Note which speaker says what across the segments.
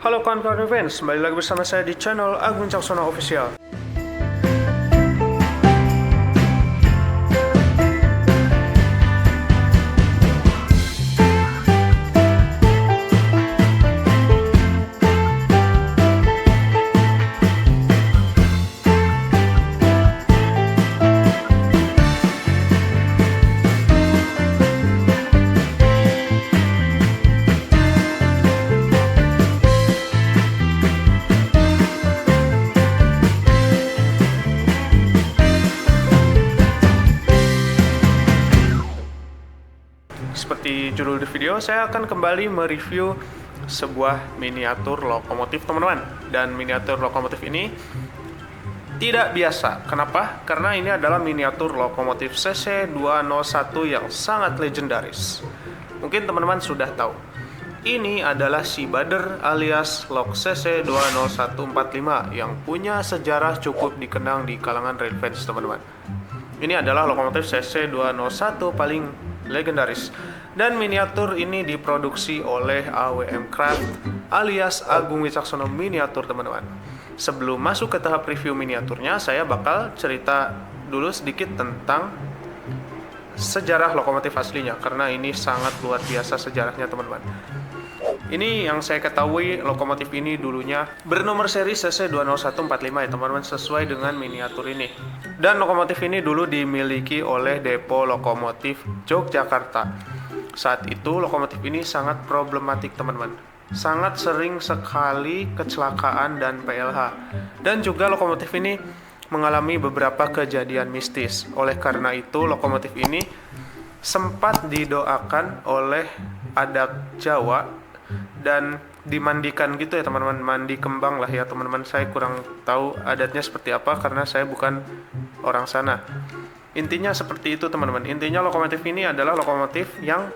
Speaker 1: Halo kawan-kawan Revenge, kembali lagi bersama saya di channel Agung Caksono Official. Seperti judul di video, saya akan kembali mereview sebuah miniatur lokomotif teman-teman. Dan miniatur lokomotif ini tidak biasa. Kenapa? Karena ini adalah miniatur lokomotif CC201 yang sangat legendaris. Mungkin teman-teman sudah tahu. Ini adalah Seabader alias Lok CC20145 yang punya sejarah cukup dikenang di kalangan rail fans, teman-teman. Ini adalah lokomotif CC201 paling legendaris. Dan miniatur ini diproduksi oleh AWM Craft alias Agung Wicaksono Miniatur, teman-teman. Sebelum masuk ke tahap review miniaturnya, saya bakal cerita dulu sedikit tentang sejarah lokomotif aslinya, karena ini sangat luar biasa sejarahnya, teman-teman. Ini yang saya ketahui, lokomotif ini dulunya bernomor seri CC20145 ya teman-teman, sesuai dengan miniatur ini. Dan lokomotif ini dulu dimiliki oleh Depo Lokomotif Yogyakarta. Saat itu lokomotif ini sangat problematik, teman-teman. Sangat sering sekali kecelakaan dan PLH. Dan juga lokomotif ini mengalami beberapa kejadian mistis. Oleh karena itu lokomotif ini sempat didoakan oleh adat Jawa dan dimandikan gitu ya teman-teman, mandi kembang lah ya teman-teman. Saya kurang tahu adatnya seperti apa karena saya bukan orang sana. Intinya seperti itu teman-teman. Intinya lokomotif ini adalah lokomotif yang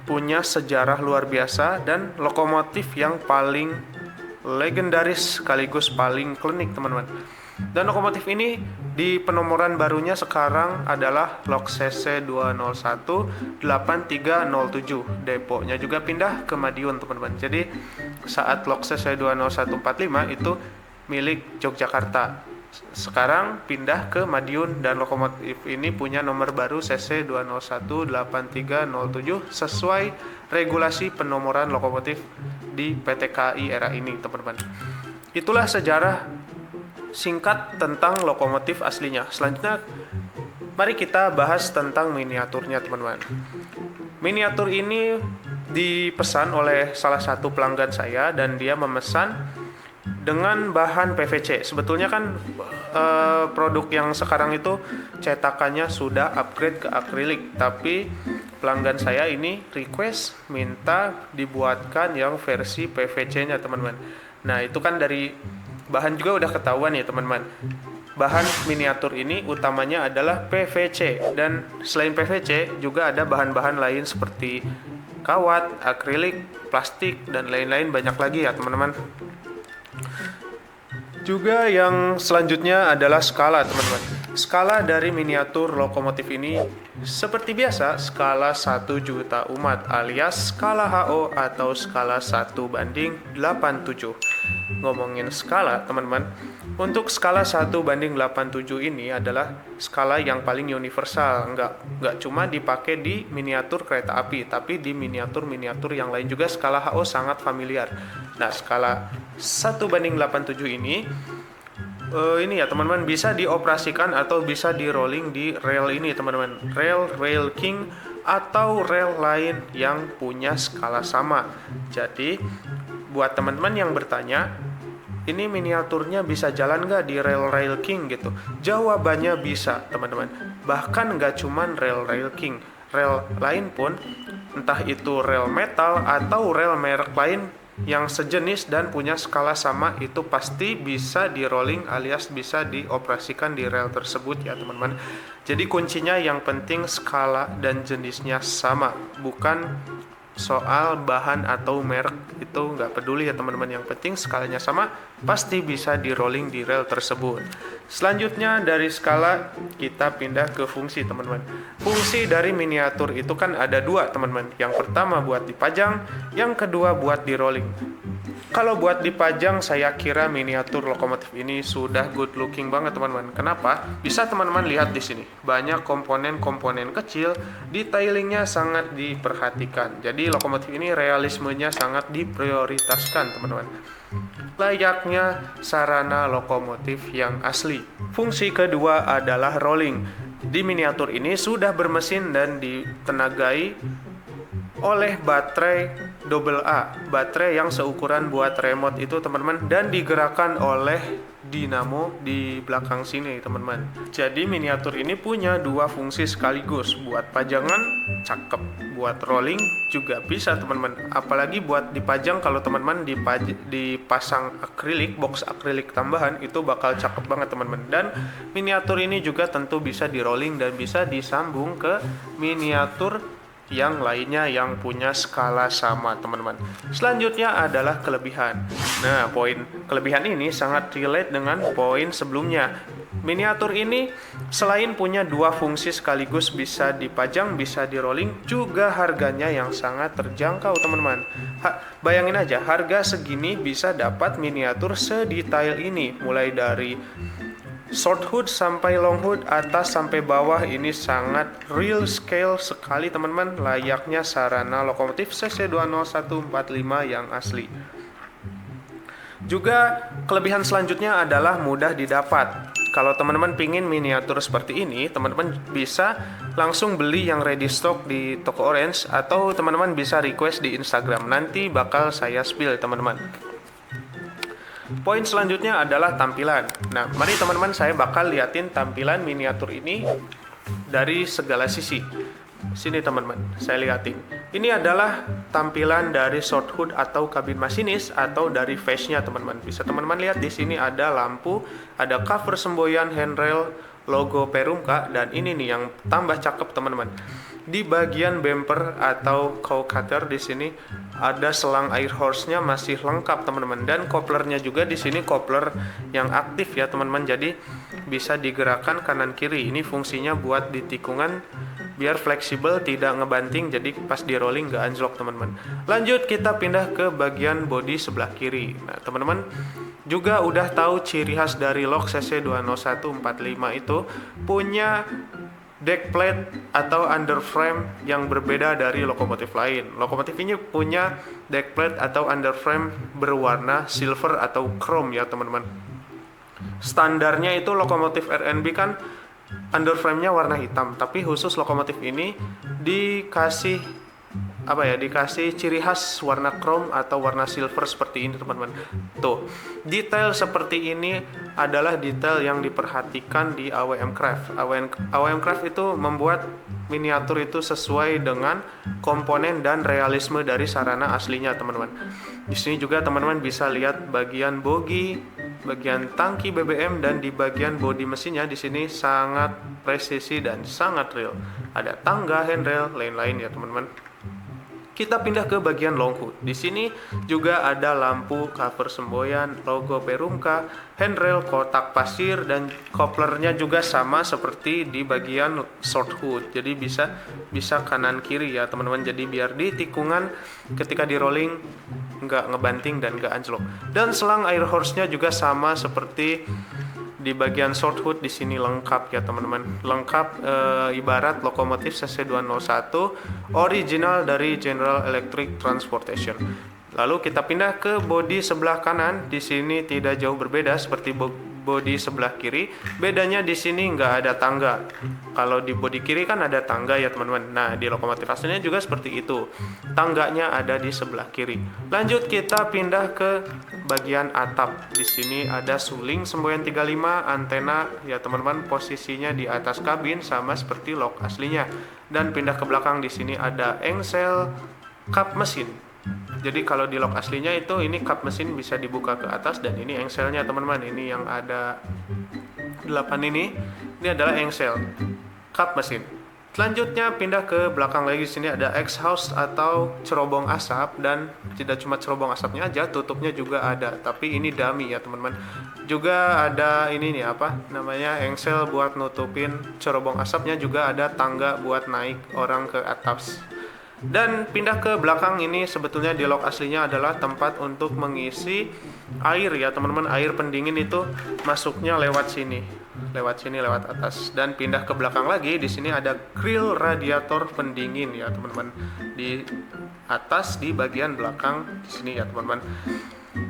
Speaker 1: punya sejarah luar biasa dan lokomotif yang paling legendaris sekaligus paling klinik, teman-teman. Dan lokomotif ini di penomoran barunya sekarang adalah Lok CC201 8307. Deponya juga pindah ke Madiun, teman-teman. Jadi saat Lok CC20145 itu milik Yogyakarta. Sekarang pindah ke Madiun dan lokomotif ini punya nomor baru CC2018307 sesuai regulasi penomoran lokomotif di PT KAI era ini, teman-teman. Itulah sejarah singkat tentang lokomotif aslinya. Selanjutnya, mari kita bahas tentang miniaturnya, teman-teman. Miniatur ini dipesan oleh salah satu pelanggan saya dan dia memesan dengan bahan PVC. Sebetulnya kan produk yang sekarang itu cetakannya sudah upgrade ke akrilik, tapi pelanggan saya ini request minta dibuatkan yang versi PVC-nya, teman-teman. Nah, itu kan dari bahan juga udah ketahuan ya teman-teman. Bahan miniatur ini utamanya adalah PVC, dan selain PVC juga ada bahan-bahan lain seperti kawat, akrilik, plastik, dan lain-lain banyak lagi ya teman-teman. Juga yang selanjutnya adalah skala, teman-teman. Skala dari miniatur lokomotif ini seperti biasa skala 1 juta umat alias skala HO atau skala 1:87. Ngomongin skala, teman-teman, untuk skala 1:87 ini adalah skala yang paling universal. Nggak cuma dipakai di miniatur kereta api, tapi di miniatur-miniatur yang lain juga skala HO sangat familiar. Nah, skala 1:87 ini ini ya teman-teman, bisa dioperasikan atau bisa di rolling di rel ini, teman-teman. Rail King atau rel lain yang punya skala sama. Jadi buat teman-teman yang bertanya, ini miniaturnya bisa jalan nggak di Rail King gitu? Jawabannya bisa, teman-teman. Bahkan nggak cuman Rail King, rel lain pun, entah itu rel metal atau rel merek lain yang sejenis dan punya skala sama, itu pasti bisa di rolling alias bisa dioperasikan di rel tersebut ya teman-teman. Jadi kuncinya yang penting skala dan jenisnya sama, bukan soal bahan atau merek itu nggak peduli ya teman-teman, yang penting skalanya sama, pasti bisa di rolling di rel tersebut. Selanjutnya dari skala kita pindah ke fungsi teman-teman. Fungsi dari miniatur itu kan ada dua teman-teman, yang pertama buat dipajang, yang kedua buat di rolling. Kalau buat dipajang, saya kira miniatur lokomotif ini sudah good looking banget teman-teman. Kenapa? Bisa teman-teman lihat di sini, banyak komponen-komponen kecil, detailingnya sangat diperhatikan. Jadi lokomotif ini realismenya sangat diprioritaskan teman-teman. Layaknya sarana lokomotif yang asli. Fungsi kedua adalah rolling. Di miniatur ini sudah bermesin dan ditenagai oleh baterai AA, baterai yang seukuran buat remote itu teman-teman, dan digerakkan oleh dinamo di belakang sini teman-teman. Jadi miniatur ini punya dua fungsi sekaligus, buat pajangan cakep, buat rolling juga bisa teman-teman. Apalagi buat dipajang, kalau teman-teman dipasang akrilik, box akrilik tambahan, itu bakal cakep banget teman-teman. Dan miniatur ini juga tentu bisa di rolling dan bisa disambung ke miniatur yang lainnya yang punya skala sama teman-teman. Selanjutnya adalah kelebihan. Nah, poin kelebihan ini sangat relate dengan poin sebelumnya. Miniatur ini selain punya dua fungsi sekaligus, bisa dipajang, bisa di rolling, juga harganya yang sangat terjangkau teman-teman. Bayangin aja, harga segini bisa dapat miniatur sedetail ini, mulai dari short hood sampai long hood, atas sampai bawah, ini sangat real scale sekali teman-teman, layaknya sarana lokomotif CC20145 yang asli. Juga kelebihan selanjutnya adalah mudah didapat. Kalau teman-teman pingin miniatur seperti ini, teman-teman bisa langsung beli yang ready stock di toko Orange, atau teman-teman bisa request di Instagram, nanti bakal saya spill teman-teman. Poin selanjutnya adalah tampilan. Nah, mari teman-teman saya bakal liatin tampilan miniatur ini dari segala sisi. Sini teman-teman, saya liatin. Ini adalah tampilan dari short hood atau kabin masinis, atau dari face-nya teman-teman. Bisa teman-teman lihat di sini ada lampu, ada cover semboyan, handrail, logo Perumka, dan ini nih yang tambah cakep teman-teman. Di bagian bumper atau cow cutter di sini ada selang air hose-nya masih lengkap teman-teman, dan koplernya juga di sini kopler yang aktif ya teman-teman. Jadi bisa digerakkan kanan kiri. Ini fungsinya buat di tikungan biar fleksibel, tidak ngebanting, jadi pas di rolling nggak anjlok teman-teman. Lanjut kita pindah ke bagian bodi sebelah kiri. Nah teman-teman juga udah tahu ciri khas dari lok CC20145 itu punya deck plate atau underframe yang berbeda dari lokomotif lain. Lokomotif ini punya deck plate atau underframe berwarna silver atau chrome ya teman-teman. Standarnya itu lokomotif RNB kan underframe-nya warna hitam, tapi khusus lokomotif ini dikasih dikasih ciri khas warna chrome atau warna silver seperti ini teman-teman. Tuh, detail seperti ini adalah detail yang diperhatikan di AWM Craft. AWM Craft itu membuat miniatur itu sesuai dengan komponen dan realisme dari sarana aslinya teman-teman. Di sini juga teman-teman bisa lihat bagian bogi, bagian tangki BBM, dan di bagian bodi mesinnya di sini sangat presisi dan sangat real. Ada tangga, handrail, lain-lain ya teman-teman. Kita pindah ke bagian long hood. Di sini juga ada lampu, cover semboyan, logo Perumka, handrail, kotak pasir, dan koplernya juga sama seperti di bagian short hood. Jadi bisa kanan kiri ya teman-teman. Jadi biar di tikungan ketika di rolling nggak ngebanting dan nggak anjlok. Dan selang air hose-nya juga sama seperti di bagian short hood. Di sini lengkap ya teman-teman, lengkap ibarat lokomotif CC201 original dari General Electric Transportation. Lalu kita pindah ke bodi sebelah kanan. Di sini tidak jauh berbeda seperti bodi sebelah kiri. Bedanya di sini nggak ada tangga. Kalau di bodi kiri kan ada tangga ya teman-teman. Nah di lokomotif aslinya juga seperti itu. Tangganya ada di sebelah kiri. Lanjut kita pindah ke bagian atap. Di sini ada suling semboyan 35, antena ya teman-teman, posisinya di atas kabin sama seperti lok aslinya. Dan pindah ke belakang, di sini ada engsel kap mesin. Jadi kalau di lok aslinya itu ini kap mesin bisa dibuka ke atas, dan ini engselnya teman-teman. Ini yang ada 8 ini adalah engsel kap mesin. Selanjutnya pindah ke belakang lagi. Sini ada exhaust atau cerobong asap, dan tidak cuma cerobong asapnya aja, tutupnya juga ada. Tapi ini dummy ya teman-teman. Juga ada ini nih apa namanya, engsel buat nutupin cerobong asapnya, juga ada tangga buat naik orang ke atas. Dan pindah ke belakang ini, sebetulnya di lock aslinya adalah tempat untuk mengisi air ya teman-teman. Air pendingin itu masuknya lewat sini, lewat atas. Dan pindah ke belakang lagi, di sini ada grill radiator pendingin ya teman-teman, di atas di bagian belakang di sini ya teman-teman.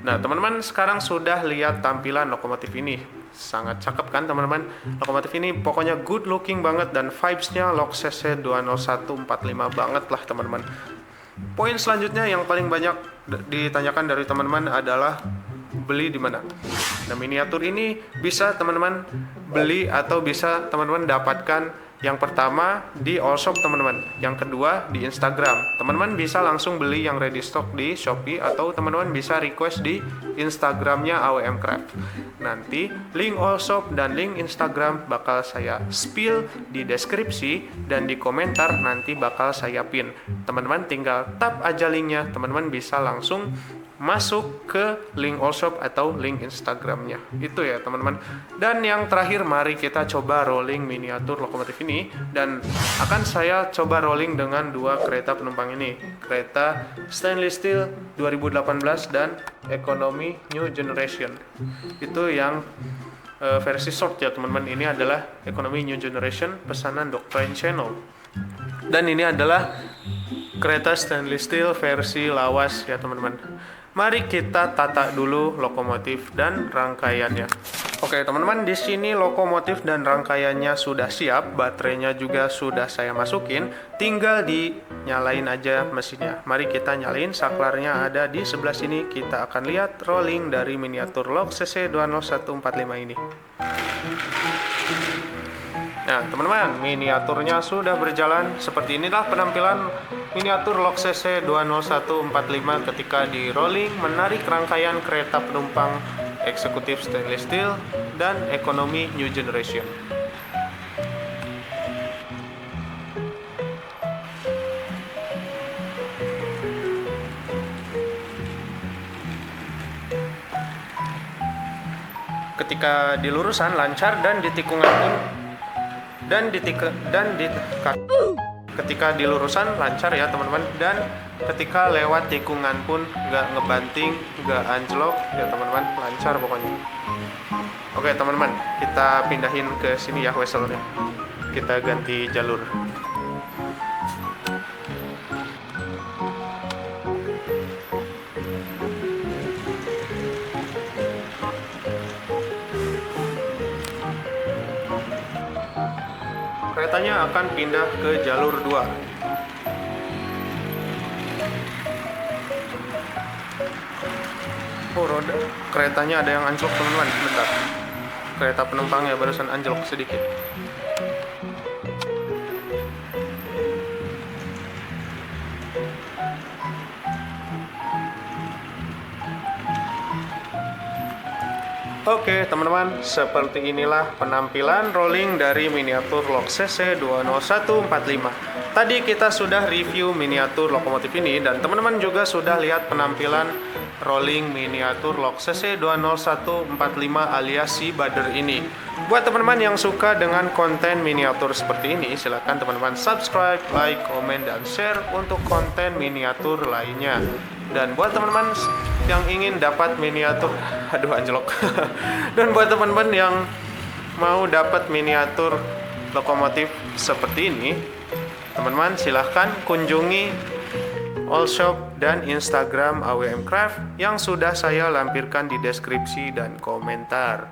Speaker 1: Nah teman-teman, sekarang sudah lihat tampilan lokomotif ini, sangat cakep kan teman-teman. Lokomotif ini pokoknya good looking banget, dan vibes-nya lok CC 20145 banget lah teman-teman. Poin selanjutnya yang paling banyak ditanyakan dari teman-teman adalah beli di mana. Nah, miniatur ini bisa teman-teman beli atau bisa teman-teman dapatkan yang pertama di all shop teman-teman, yang kedua di Instagram. Teman-teman bisa langsung beli yang ready stock di Shopee, atau teman-teman bisa request di Instagramnya AWM Craft. Nanti link all shop dan link Instagram bakal saya spill di deskripsi, dan di komentar nanti bakal saya pin. Teman-teman tinggal tap aja linknya, teman-teman bisa langsung masuk ke link all shop atau link Instagramnya. Itu ya teman-teman. Dan yang terakhir, mari kita coba rolling miniatur lokomotif ini, dan akan saya coba rolling dengan dua kereta penumpang ini, kereta stainless steel 2018 dan ekonomi new generation. Itu yang versi short ya teman-teman. Ini adalah ekonomi new generation pesanan Doctrine Channel, dan ini adalah kereta stainless steel versi lawas ya teman-teman. Mari kita tata dulu lokomotif dan rangkaiannya. Oke teman-teman, di sini lokomotif dan rangkaiannya sudah siap, baterainya juga sudah saya masukin, tinggal dinyalain aja mesinnya. Mari kita nyalain, saklarnya ada di sebelah sini. Kita akan lihat rolling dari miniatur lok CC 20145 ini. Nah teman-teman, miniaturnya sudah berjalan. Seperti inilah penampilan miniatur lok CC 20145 ketika di rolling menarik rangkaian kereta penumpang eksekutif stainless steel dan ekonomi new generation. Ketika di lurusan lancar, dan di tikungan pun ketika di lurusan lancar ya teman-teman, dan ketika lewat tikungan pun nggak ngebanting, nggak anjlok ya teman-teman, lancar pokoknya. Oke teman-teman, kita pindahin ke sini ya whistle-nya, kita ganti jalur. Keretanya akan pindah ke jalur 2. Oh, roda keretanya ada yang anjlok teman-teman. Bentar, kereta penumpangnya barusan anjlok sedikit. Oke teman-teman, seperti inilah penampilan rolling dari miniatur lok CC 20145. Tadi kita sudah review miniatur lokomotif ini, dan teman-teman juga sudah lihat penampilan rolling miniatur lok CC 20145 alias si Bader ini. Buat teman-teman yang suka dengan konten miniatur seperti ini, silahkan teman-teman subscribe, like, komen, dan share untuk konten miniatur lainnya. Dan buat teman-teman yang ingin dapat miniatur, aduh anjlok. Dan buat teman-teman yang mau dapat miniatur lokomotif seperti ini, teman-teman silahkan kunjungi all shop dan Instagram AWM Craft yang sudah saya lampirkan di deskripsi dan komentar.